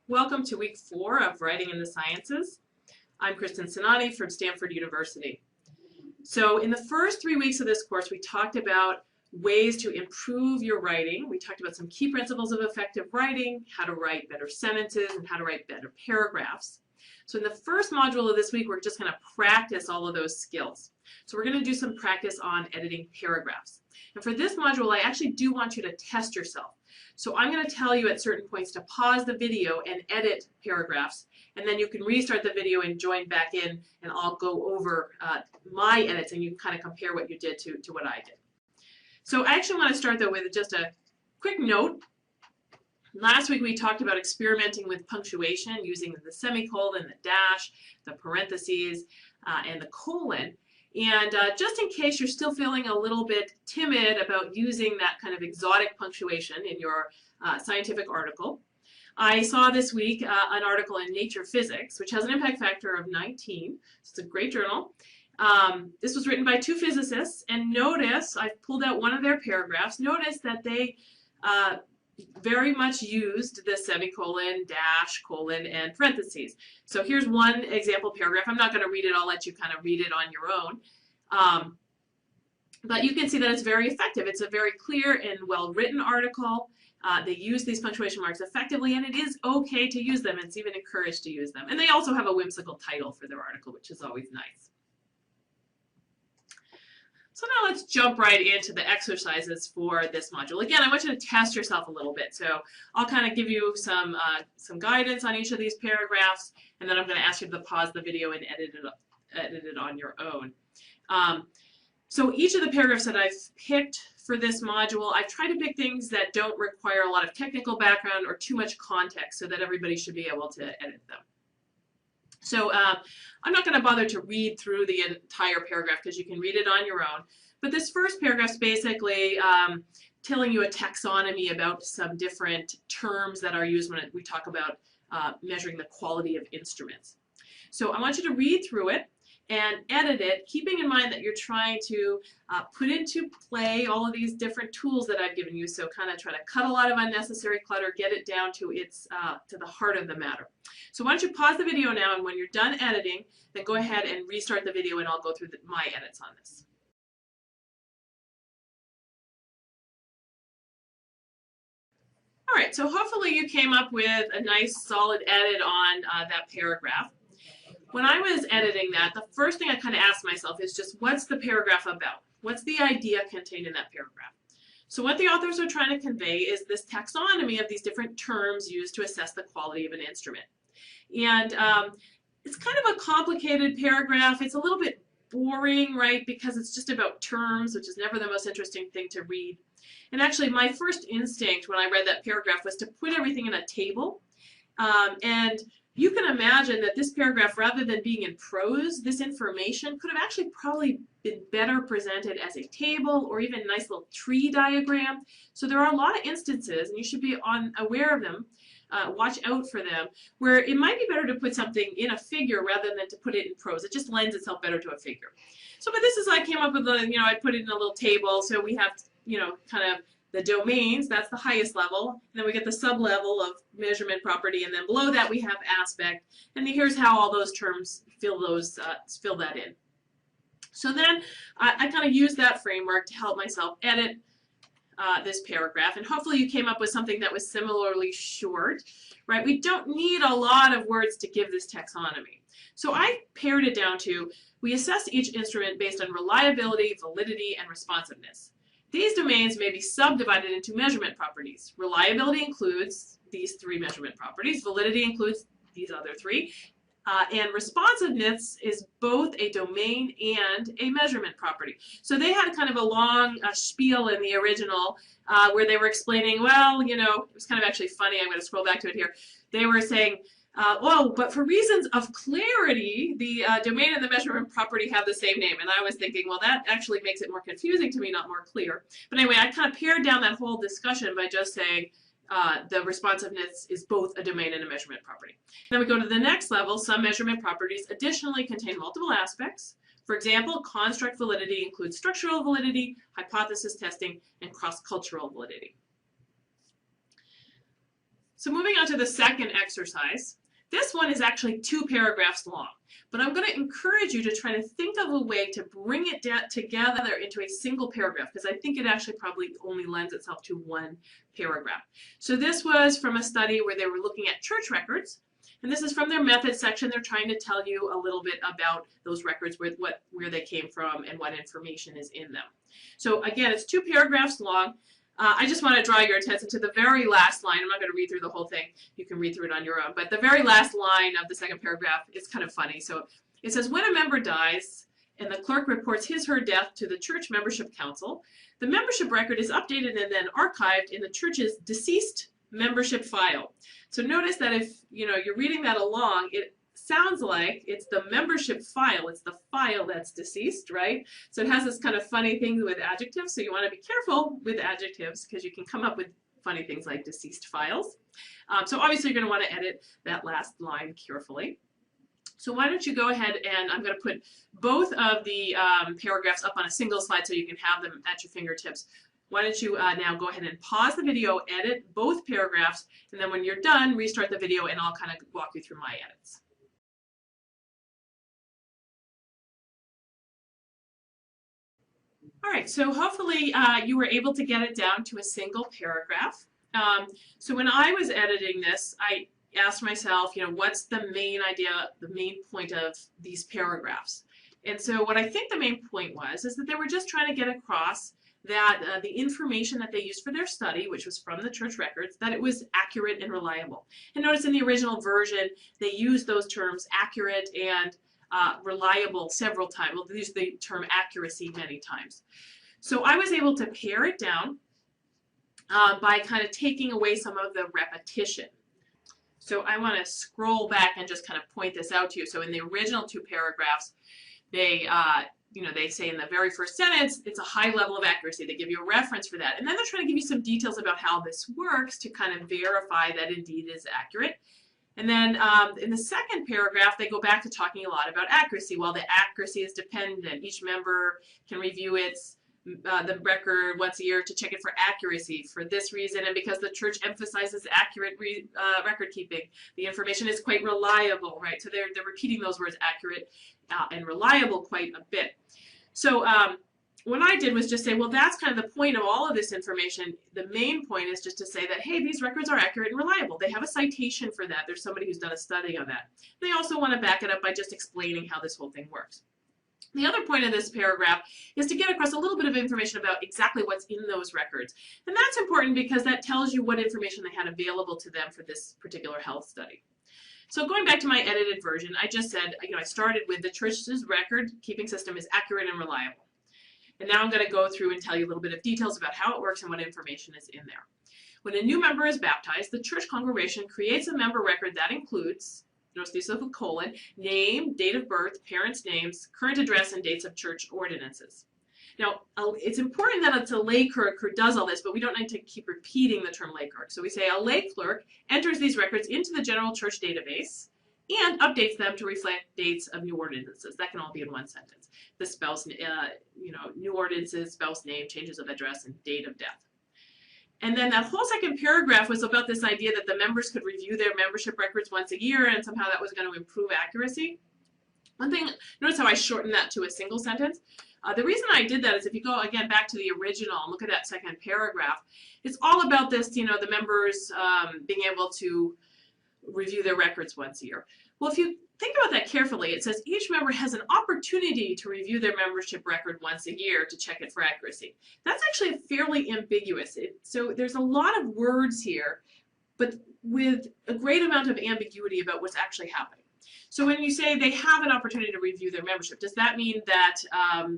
Welcome to week 4 of Writing in the Sciences. I'm Kristen Sinani from Stanford University. So in the first 3 weeks of this course, we talked about ways to improve your writing. We talked about some key principles of effective writing, how to write better sentences, and how to write better paragraphs. So in the first module of this week, we're just going to practice all of those skills. So we're going to do some practice on editing paragraphs. And for this module, I actually do want you to test yourself. So I'm going to tell you at certain points to pause the video and edit paragraphs, and then you can restart the video and join back in, and I'll go over my edits, and you can kind of compare what you did to what I did. So I actually want to start, though, with just a quick note. Last week we talked about experimenting with punctuation using the semicolon, the dash, the parentheses, and the colon. And just in case you're still feeling a little bit timid about using that kind of exotic punctuation in your scientific article, I saw this week an article in Nature Physics, which has an impact factor of 19. It's a great journal. This was written by 2 physicists, and notice, I've pulled out one of their paragraphs, notice that they very much used the semicolon, dash, colon, and parentheses. So here's one example paragraph. I'm not going to read it. I'll let you kind of read it on your own. But you can see that it's very effective. It's a very clear and well-written article. They use these punctuation marks effectively, and it is okay to use them. It's even encouraged to use them. And they also have a whimsical title for their article, which is always nice. So now let's jump right into the exercises for this module. Again, I want you to test yourself a little bit. So I'll kind of give you some guidance on each of these paragraphs, and then I'm going to ask you to pause the video and edit it on your own. So each of the paragraphs that I've picked for this module, I've tried to pick things that don't require a lot of technical background or too much context so that everybody should be able to edit them. So I'm not going to bother to read through the entire paragraph because you can read it on your own. But this first paragraph is basically telling you a taxonomy about some different terms that are used when we talk about measuring the quality of instruments. So I want you to read through it and edit it, keeping in mind that you're trying to put into play all of these different tools that I've given you. So kind of try to cut a lot of unnecessary clutter, get it down to to the heart of the matter. So why don't you pause the video now, and when you're done editing, then go ahead and restart the video, and I'll go through my edits on this. All right, so hopefully you came up with a nice solid edit on that paragraph. When I was editing that, the first thing I kind of asked myself is just, what's the paragraph about? What's the idea contained in that paragraph? So what the authors are trying to convey is this taxonomy of these different terms used to assess the quality of an instrument. And it's kind of a complicated paragraph. It's a little bit boring, right, because it's just about terms, which is never the most interesting thing to read. And actually, my first instinct when I read that paragraph was to put everything in a table. And you can imagine that this paragraph, rather than being in prose, this information could have actually probably been better presented as a table or even a nice little tree diagram. So there are a lot of instances, and you should be aware of them, watch out for them, where it might be better to put something in a figure rather than to put it in prose. It just lends itself better to a figure. So, but this is, I came up with I put it in a little table, so we have, kind of the domains, that's the highest level, and then we get the sub-level of measurement property, and then below that we have aspect, and here's how all those terms fill that in. So then I kind of use that framework to help myself edit this paragraph, and hopefully you came up with something that was similarly short, right? We don't need a lot of words to give this taxonomy. So I pared it down to, we assess each instrument based on reliability, validity, and responsiveness. These domains may be subdivided into measurement properties. Reliability includes these 3 measurement properties. Validity includes these other 3. And responsiveness is both a domain and a measurement property. So they had kind of a long spiel in the original where they were explaining, well, it was kind of actually funny. I'm going to scroll back to it here. They were saying, well, but for reasons of clarity, the domain and the measurement property have the same name. And I was thinking, well, that actually makes it more confusing to me, not more clear. But anyway, I kind of pared down that whole discussion by just saying the responsiveness is both a domain and a measurement property. Then we go to the next level. Some measurement properties additionally contain multiple aspects. For example, construct validity includes structural validity, hypothesis testing, and cross-cultural validity. So moving on to the second exercise. This one is actually 2 paragraphs long, but I'm going to encourage you to try to think of a way to bring it together into a single paragraph, because I think it actually probably only lends itself to 1 paragraph. So this was from a study where they were looking at church records, and this is from their methods section. They're trying to tell you a little bit about those records, where they came from and what information is in them. So again, it's 2 paragraphs long. I just want to draw your attention to the very last line. I'm not going to read through the whole thing. You can read through it on your own. But the very last line of the second paragraph is kind of funny. So it says, when a member dies and the clerk reports his/her death to the church membership council, the membership record is updated and then archived in the church's deceased membership file. So notice that if you're reading that along, it sounds like it's the membership file. It's the file that's deceased, right? So it has this kind of funny thing with adjectives. So you want to be careful with adjectives because you can come up with funny things like deceased files. So obviously you're going to want to edit that last line carefully. So why don't you go ahead, and I'm going to put both of the paragraphs up on a single slide so you can have them at your fingertips. Why don't you now go ahead and pause the video, edit both paragraphs, and then when you're done, restart the video and I'll kind of walk you through my edits. All right, so hopefully you were able to get it down to a single paragraph. So when I was editing this, I asked myself, what's the main idea, the main point of these paragraphs? And so what I think the main point was is that they were just trying to get across that the information that they used for their study, which was from the church records, that it was accurate and reliable. And notice in the original version, they used those terms accurate and reliable several times. Well, they use the term accuracy many times. So I was able to pare it down by kind of taking away some of the repetition. So I want to scroll back and just kind of point this out to you. So in the original 2 paragraphs, they say in the very first sentence, it's a high level of accuracy. They give you a reference for that. And then they're trying to give you some details about how this works to kind of verify that indeed is accurate. And then in the second paragraph, they go back to talking a lot about accuracy. Well, the accuracy is dependent. Each member can review the record once a year to check it for accuracy. For this reason, and because the church emphasizes accurate record keeping, the information is quite reliable, right? So they're repeating those words, accurate and reliable, quite a bit. So what I did was just say, well, that's kind of the point of all of this information. The main point is just to say that, hey, these records are accurate and reliable. They have a citation for that. There's somebody who's done a study on that. They also want to back it up by just explaining how this whole thing works. The other point of this paragraph is to get across a little bit of information about exactly what's in those records. And that's important because that tells you what information they had available to them for this particular health study. So going back to my edited version, I just said, I started with the church's record keeping system is accurate and reliable. And now I'm going to go through and tell you a little bit of details about how it works and what information is in there. When a new member is baptized, the church congregation creates a member record that includes, notice these with a colon, name, date of birth, parents' names, current address, and dates of church ordinances. Now, it's important that it's a lay clerk who does all this, but we don't need to keep repeating the term lay clerk. So we say a lay clerk enters these records into the general church database and updates them to reflect dates of new ordinances. That can all be in one sentence. The spouse, new ordinances, spouse name, changes of address, and date of death. And then that whole second paragraph was about this idea that the members could review their membership records once a year, and somehow that was going to improve accuracy. One thing, notice how I shortened that to a single sentence. The reason I did that is if you go again back to the original and look at that second paragraph, it's all about this, the members being able to review their records once a year. Well, if you think about that carefully, it says each member has an opportunity to review their membership record once a year to check it for accuracy. That's actually fairly ambiguous. So there's a lot of words here, but with a great amount of ambiguity about what's actually happening. So when you say they have an opportunity to review their membership, does that mean that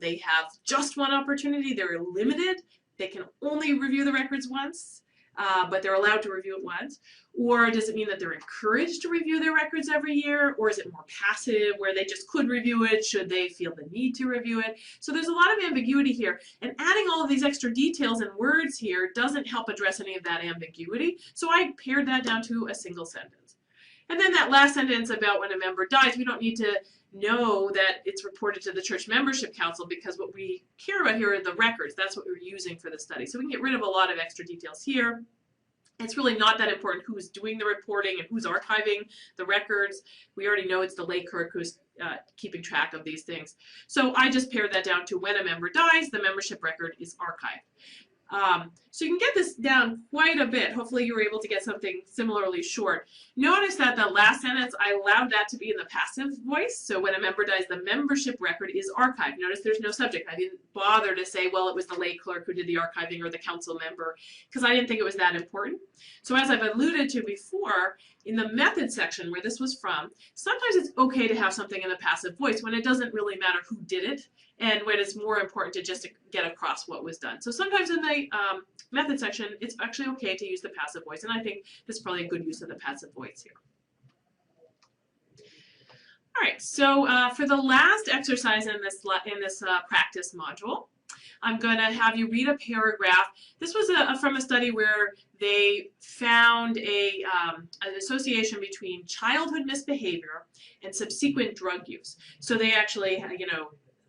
they have just one opportunity? They're limited? They can only review the records once? But they're allowed to review it once? Or does it mean that they're encouraged to review their records every year? Or is it more passive where they just could review it should they feel the need to review it? So there's a lot of ambiguity here. And adding all of these extra details and words here doesn't help address any of that ambiguity. So I pared that down to a single sentence. And then that last sentence about when a member dies, we don't need to know that it's reported to the church membership council because what we care about here are the records. That's what we're using for the study. So we can get rid of a lot of extra details here. It's really not that important who's doing the reporting and who's archiving the records. We already know it's the lay clerk who's keeping track of these things. So I just pared that down to when a member dies, the membership record is archived. So you can get this down quite a bit. Hopefully you were able to get something similarly short. Notice that the last sentence, I allowed that to be in the passive voice. So when a member dies, the membership record is archived. Notice there's no subject. I didn't bother to say, well, it was the lay clerk who did the archiving or the council member, because I didn't think it was that important. So as I've alluded to before, in the method section where this was from, sometimes it's okay to have something in the passive voice when it doesn't really matter who did it, and when it's more important to just get across what was done. So sometimes in the method section, it's actually okay to use the passive voice, and I think this is probably a good use of the passive voice here. All right, so for the last exercise in this practice module, I'm going to have you read a paragraph. This was from a study where they found an association between childhood misbehavior and subsequent drug use. So they actually,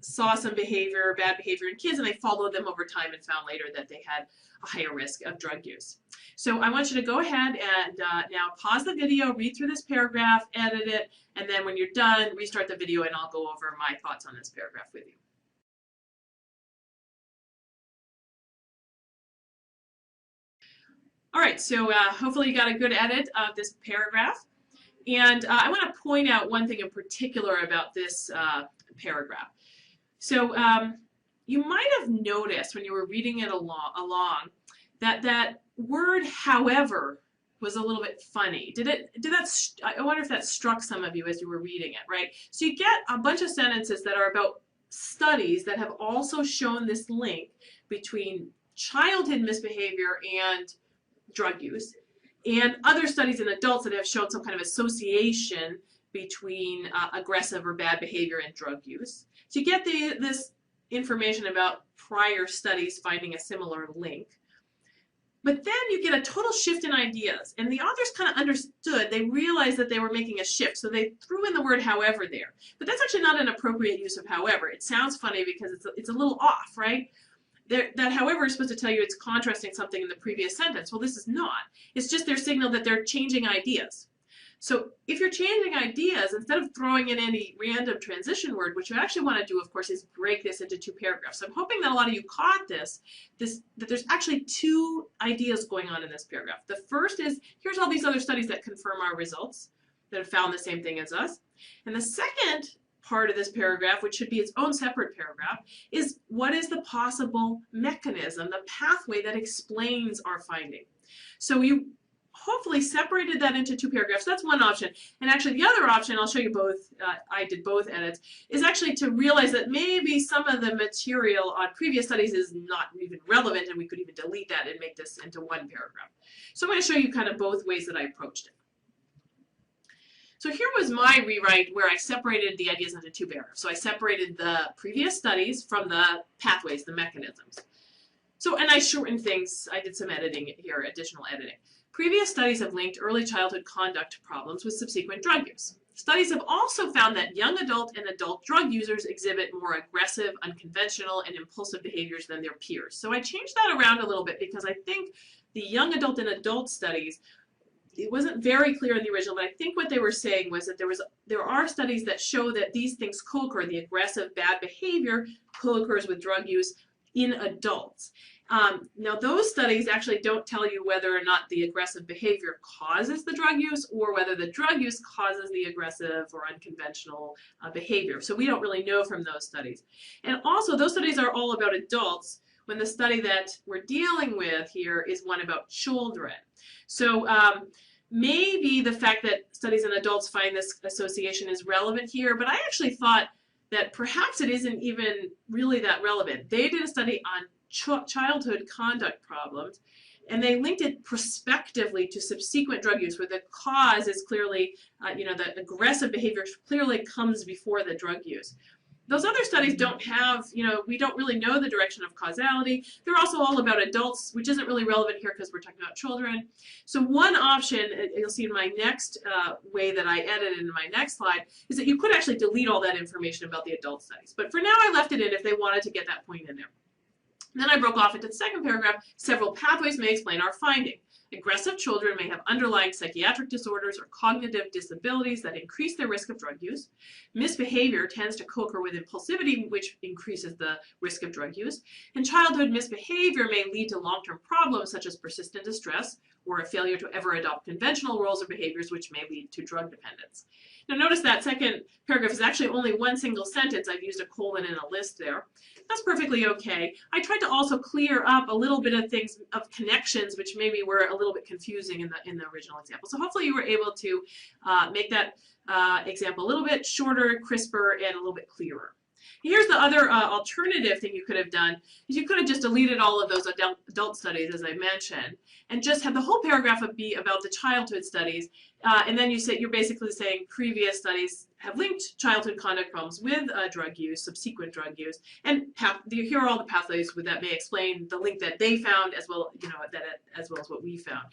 saw some behavior, bad behavior in kids, and they followed them over time and found later that they had a higher risk of drug use. So I want you to go ahead and now pause the video, read through this paragraph, edit it, and then when you're done, restart the video and I'll go over my thoughts on this paragraph with you. All right, so hopefully you got a good edit of this paragraph. And I want to point out one thing in particular about this paragraph. So you might have noticed when you were reading it along that that word however was a little bit funny. I wonder if that struck some of you as you were reading it, right? So you get a bunch of sentences that are about studies that have also shown this link between childhood misbehavior and drug use, and other studies in adults that have shown some kind of association between aggressive or bad behavior and drug use. So you get this information about prior studies finding a similar link. But then you get a total shift in ideas, and the authors kind of understood, they realized that they were making a shift, so they threw in the word however there. But that's actually not an appropriate use of however. It sounds funny because it's a little off, right? That however is supposed to tell you it's contrasting something in the previous sentence. Well, this is not. It's just their signal that they're changing ideas. So if you're changing ideas, instead of throwing in any random transition word, what you actually want to do, of course, is break this into two paragraphs. So I'm hoping that a lot of you caught that there's actually two ideas going on in this paragraph. The first is, here's all these other studies that confirm our results, that have found the same thing as us. And the second part of this paragraph, which should be its own separate paragraph, is what is the possible mechanism, the pathway that explains our finding. So you hopefully separated that into two paragraphs. That's one option. And actually the other option, I'll show you both, I did both edits, is actually to realize that maybe some of the material on previous studies is not even relevant, and we could even delete that and make this into one paragraph. So I'm going to show you kind of both ways that I approached it. So here was my rewrite where I separated the ideas into two paragraphs. So I separated the previous studies from the pathways, the mechanisms. So, and I shortened things. I did some editing here, additional editing. Previous studies have linked early childhood conduct problems with subsequent drug use. Studies have also found that young adult and adult drug users exhibit more aggressive, unconventional, and impulsive behaviors than their peers. So I changed that around a little bit because I think the young adult and adult studies, it wasn't very clear in the original, but I think what they were saying was that there are studies that show that these things co-occur. The aggressive, bad behavior co-occurs with drug use in adults. Now those studies actually don't tell you whether or not the aggressive behavior causes the drug use or whether the drug use causes the aggressive or unconventional behavior. So we don't really know from those studies. And also those studies are all about adults, when the study that we're dealing with here is one about children. So maybe the fact that studies in adults find this association is relevant here, but I actually thought that perhaps it isn't even really that relevant. They did a study on childhood conduct problems, and they linked it prospectively to subsequent drug use, where the cause is clearly, the aggressive behavior clearly comes before the drug use. Those other studies don't have, we don't really know the direction of causality. They're also all about adults, which isn't really relevant here because we're talking about children. So one option, you'll see in my next way that I edited in my next slide, is that you could actually delete all that information about the adult studies. But for now, I left it in if they wanted to get that point in there. Then I broke off into the second paragraph. Several pathways may explain our finding. Aggressive children may have underlying psychiatric disorders or cognitive disabilities that increase their risk of drug use. Misbehavior tends to co-occur with impulsivity, which increases the risk of drug use. And childhood misbehavior may lead to long-term problems such as persistent distress or a failure to ever adopt conventional roles or behaviors, which may lead to drug dependence. Now notice that second paragraph is actually only one single sentence. I've used a colon in a list there. That's perfectly okay. I tried to also clear up a little bit of things, of connections, which maybe were a little bit confusing in the original example. So hopefully you were able to make that example a little bit shorter, crisper, and a little bit clearer. Here's the other alternative thing you could have done, is you could have just deleted all of those adult studies, as I mentioned, and just have the whole paragraph be about the childhood studies, and then you're basically saying previous studies have linked childhood conduct problems with drug use, subsequent drug use, and here are all the pathways that may explain the link that they found, as well, as well as what we found.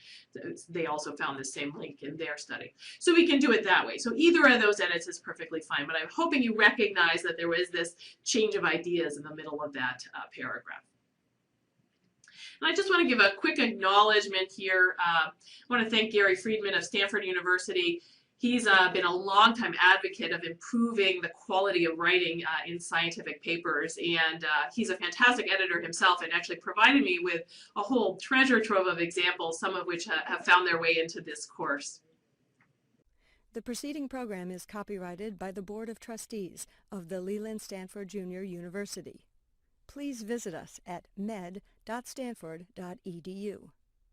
They also found the same link in their study. So we can do it that way. So either of those edits is perfectly fine, but I'm hoping you recognize that there was this change of ideas in the middle of that paragraph. And I just want to give a quick acknowledgement here. I want to thank Gary Friedman of Stanford University. He's been a longtime advocate of improving the quality of writing in scientific papers, and he's a fantastic editor himself, and actually provided me with a whole treasure trove of examples, some of which have found their way into this course. The preceding program is copyrighted by the Board of Trustees of the Leland Stanford Junior University. Please visit us at med.stanford.edu.